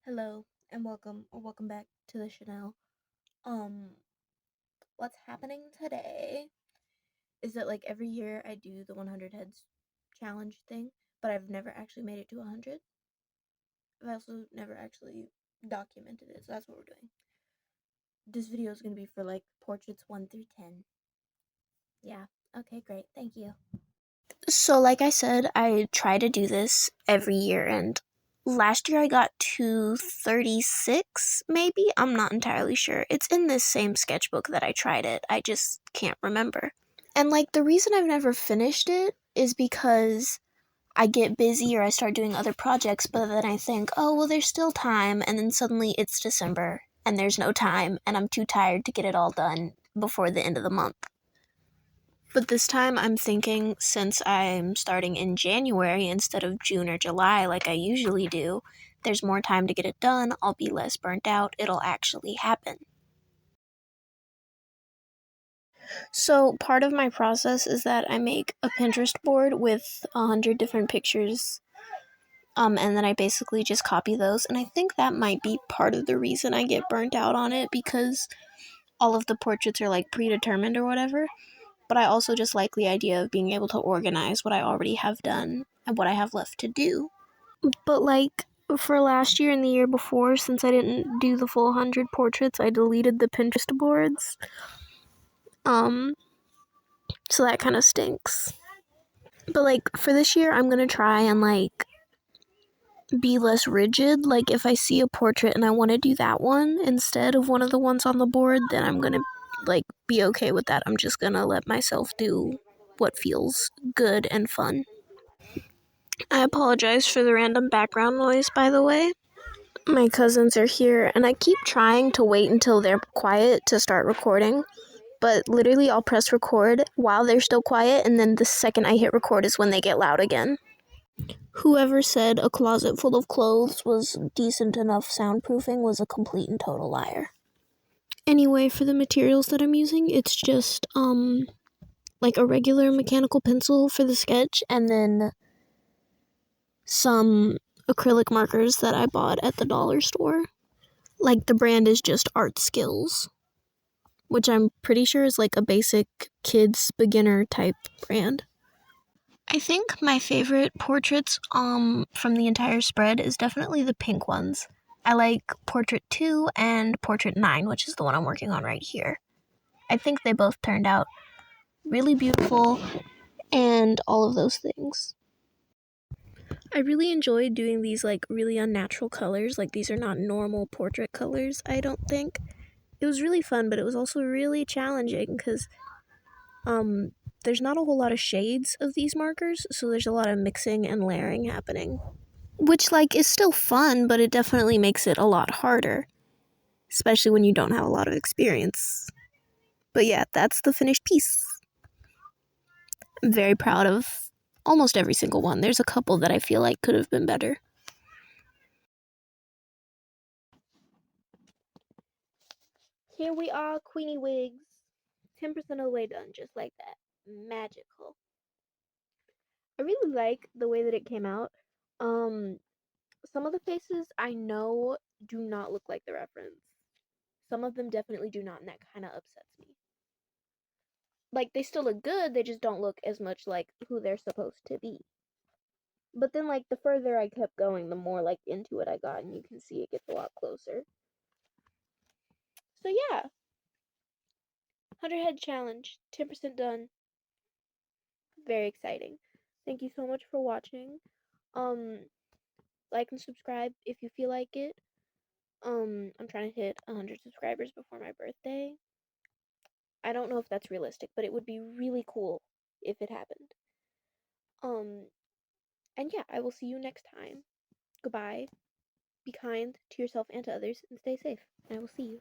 Hello and welcome back to the Chanel. Um, what's happening today is that like every year I do the 100 heads challenge thing, but I've never actually made it to 100. I've also never actually documented it, so that's what we're doing. This video is gonna be for like portraits 1 through 10. Yeah. Okay, great. Thank you. So, like I said, I try to do this every year, and last year I got to 36, maybe? I'm not entirely sure. It's in this same sketchbook that I tried it, I just can't remember. And, like, the reason I've never finished it is because I get busy or I start doing other projects, but then I think, oh, well, there's still time, and then suddenly it's December, and there's no time, and I'm too tired to get it all done before the end of the month. But this time I'm thinking, since I'm starting in January instead of June or July like I usually do, there's more time to get it done, I'll be less burnt out, it'll actually happen. So part of my process is that I make a Pinterest board with 100 different pictures, and then I basically just copy those, and I think that might be part of the reason I get burnt out on it, because all of the portraits are like predetermined or whatever. But I also just like the idea of being able to organize what I already have done and what I have left to do. But like for last year and the year before, since I didn't do the full 100 portraits, I deleted the Pinterest boards. So that kind of stinks. But like for this year, I'm gonna try and like be less rigid. Like if I see a portrait and I want to do that one instead of one of the ones on the board, then I'm gonna like be okay with that. I'm just gonna let myself do what feels good and fun. I apologize for the random background noise, by the way. My cousins are here, and I keep trying to wait until they're quiet to start recording, but literally I'll press record while they're still quiet, and then the second I hit record is when they get loud again. Whoever said a closet full of clothes was decent enough soundproofing was a complete and total liar. Anyway, for the materials that I'm using, it's just, like a regular mechanical pencil for the sketch, and then some acrylic markers that I bought at the dollar store. Like the brand is just Art Skills, which I'm pretty sure is like a basic kids beginner type brand. I think my favorite portraits from the entire spread is definitely the pink ones. I like Portrait 2 and Portrait 9, which is the one I'm working on right here. I think they both turned out really beautiful and all of those things. I really enjoyed doing these like really unnatural colors. Like these are not normal portrait colors, I don't think. It was really fun, but it was also really challenging because there's not a whole lot of shades of these markers, so there's a lot of mixing and layering happening. Which like is still fun, but it definitely makes it a lot harder, especially when you don't have a lot of experience. But yeah, that's the finished piece. I'm very proud of almost every single one. There's a couple that I feel like could have been better. Here we are, Queenie Wigs. 10% of the way done, just like that. Magical. I really like the way that it came out. Some of the faces I know do not look like the reference. Some of them definitely do not, and that kind of upsets me. Like, they still look good, they just don't look as much like who they're supposed to be. But then, like, the further I kept going, the more, like, into it I got, and you can see it gets a lot closer. So, yeah. 100 head challenge, 10% done. Very exciting. Thank you so much for watching. Like and subscribe if you feel like it. I'm trying to hit 100 subscribers before my birthday. I don't know if that's realistic, but it would be really cool if it happened. And yeah, I will see you next time. Goodbye. Be kind to yourself and to others, and stay safe. And I will see you.